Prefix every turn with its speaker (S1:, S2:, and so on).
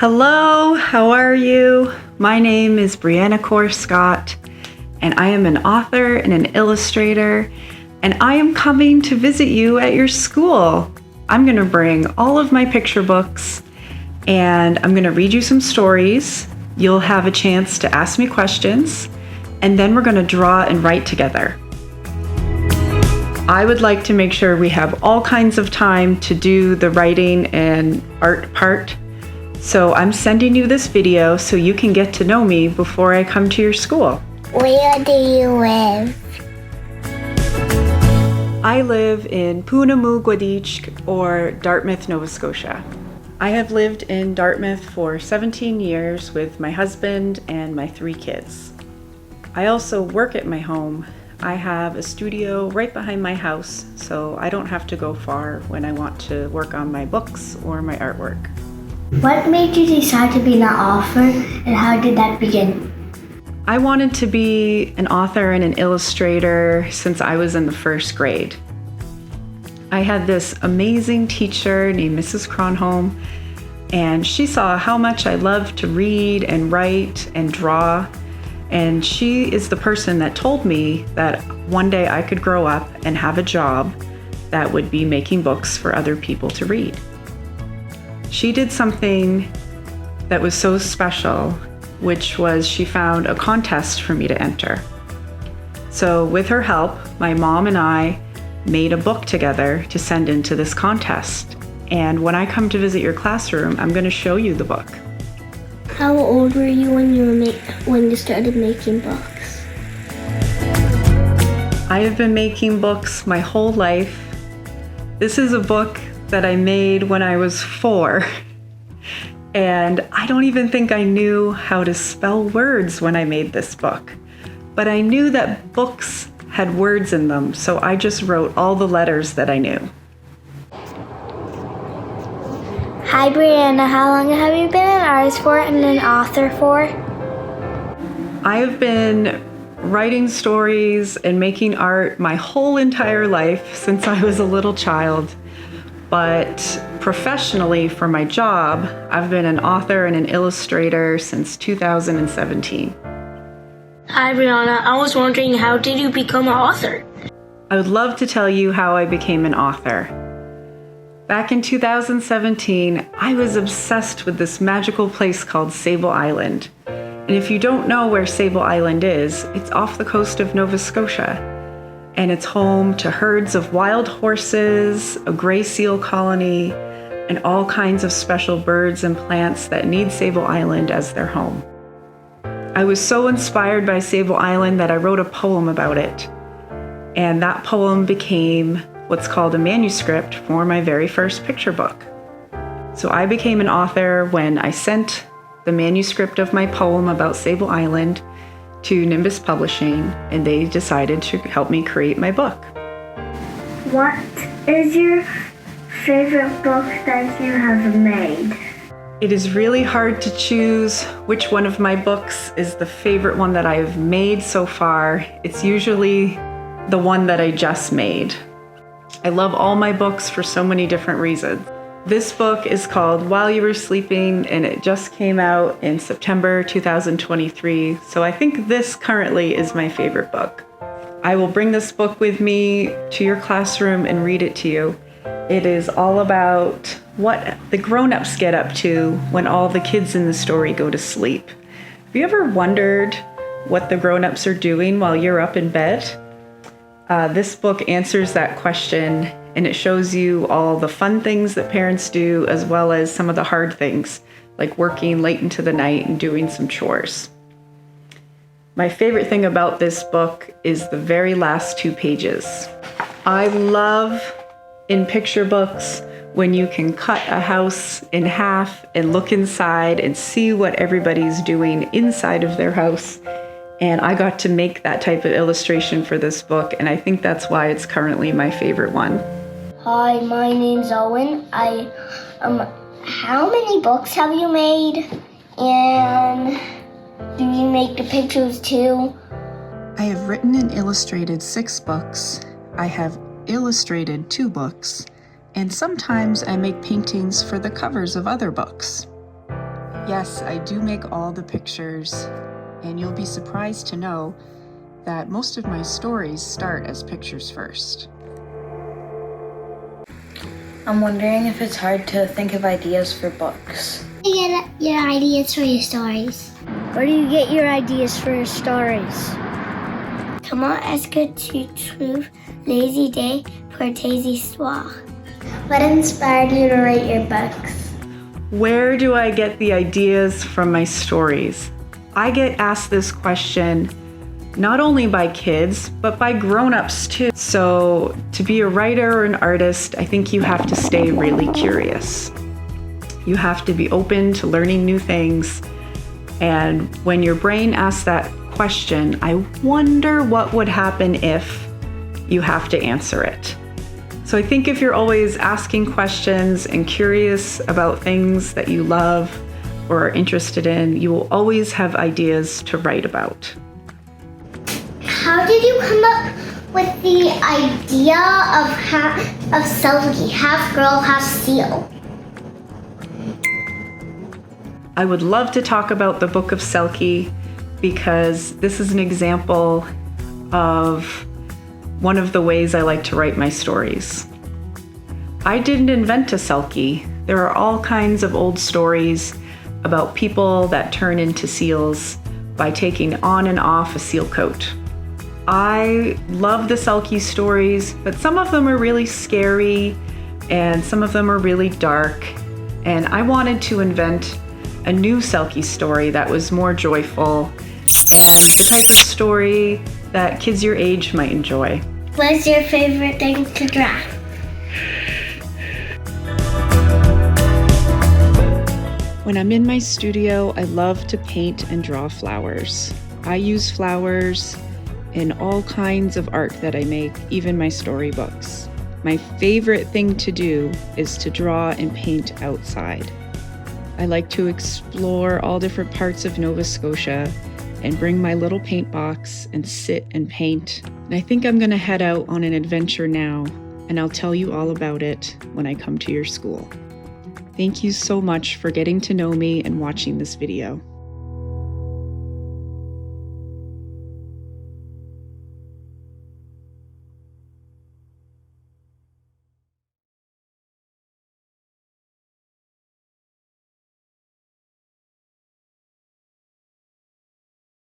S1: Hello, how are you? My name is Briana Corr Scott, and I am an author and an illustrator, and I am coming to visit you at your school. I'm going to bring all of my picture books, and I'm going to read you some stories. You'll have a chance to ask me questions, and then we're going to draw and write together. I would like to make sure we have all kinds of time to do the writing and art part. So I'm sending you this video so you can get to know me before I come to your school.
S2: Where do you live?
S1: I live in Punamugwaditch, or Dartmouth, Nova Scotia. I have lived in Dartmouth for 17 years with my husband and my 3 kids. I also work at my home. I have a studio right behind my house, so I don't have to go far when I want to work on my books or my artwork.
S2: What made you decide to be an author, and how did that begin?
S1: I wanted to be an author and an illustrator since I was in the 1st grade. I had this amazing teacher named Mrs. Cronholm, and she saw how much I loved to read and write and draw, and she is the person that told me that one day I could grow up and have a job that would be making books for other people to read. She did something that was so special, which was she found a contest for me to enter. So with her help, my mom and I made a book together to send into this contest. And when I come to visit your classroom, I'm going to show you the book.
S2: How old were you when you started making books?
S1: I have been making books my whole life. This is a book that I made when I was 4. And I don't even think I knew how to spell words when I made this book. But I knew that books had words in them, so I just wrote all the letters that I knew.
S2: Hi Briana, how long have you been an artist for and an author for?
S1: I have been writing stories and making art my whole entire life since I was a little child. But professionally, for my job, I've been an author and an illustrator since 2017.
S3: Hi Briana, I was wondering, how did you become an author?
S1: I would love to tell you how I became an author. Back in 2017, I was obsessed with this magical place called Sable Island. And if you don't know where Sable Island is, it's off the coast of Nova Scotia. And it's home to herds of wild horses, a gray seal colony, and all kinds of special birds and plants that need Sable Island as their home. I was so inspired by Sable Island that I wrote a poem about it. And that poem became what's called a manuscript for my very first picture book. So I became an author when I sent the manuscript of my poem about Sable Island to Nimbus Publishing, and they decided to help me create my book.
S2: What is your favorite book that you have made?
S1: It is really hard to choose which one of my books is the favorite one that I have made so far. It's usually the one that I just made. I love all my books for so many different reasons. This book is called While You Were Sleeping, and it just came out in September 2023, so I think this currently is my favorite book. I will bring this book with me to your classroom and read it to you. It is all about what the grown-ups get up to when all the kids in the story go to sleep. Have you ever wondered what the grown-ups are doing while you're up in bed? This book answers that question, and it shows you all the fun things that parents do, as well as some of the hard things, like working late into the night and doing some chores. My favorite thing about this book is the very last 2 pages. I love in picture books when you can cut a house in half and look inside and see what everybody's doing inside of their house. And I got to make that type of illustration for this book, and I think that's why it's currently my favorite one.
S2: Hi, my name's Owen. How many books have you made? And do you make the pictures too?
S1: I have written and illustrated 6 books. I have illustrated 2 books, and sometimes I make paintings for the covers of other books. Yes, I do make all the pictures, and you'll be surprised to know that most of my stories start as pictures first.
S4: I'm wondering if it's hard to think of ideas for books.
S2: Where do you get your ideas for your stories? Where do you get your ideas for your stories? Comment est-ce que tu trouves les idées pour tes histoires? What inspired you to write your books?
S1: Where do I get the ideas from my stories? I get asked this question not only by kids, but by grown-ups too. So to be a writer or an artist, I think you have to stay really curious. You have to be open to learning new things. And when your brain asks that question, I wonder what would happen if you have to answer it. So I think if you're always asking questions and curious about things that you love or are interested in, you will always have ideas to write about.
S2: How did you come up with the idea of Selkie, half girl, half seal?
S1: I would love to talk about the book of Selkie because this is an example of one of the ways I like to write my stories. I didn't invent a Selkie. There are all kinds of old stories about people that turn into seals by taking on and off a seal coat. I love the Selkie stories, but some of them are really scary and some of them are really dark. And I wanted to invent a new Selkie story that was more joyful and the type of story that kids your age might enjoy.
S2: What's your favorite thing to draw?
S1: When I'm in my studio, I love to paint and draw flowers. I use flowers in all kinds of art that I make, even my storybooks. My favorite thing to do is to draw and paint outside. I like to explore all different parts of Nova Scotia and bring my little paint box and sit and paint. And I think I'm gonna head out on an adventure now, and I'll tell you all about it when I come to your school. Thank you so much for getting to know me and watching this video.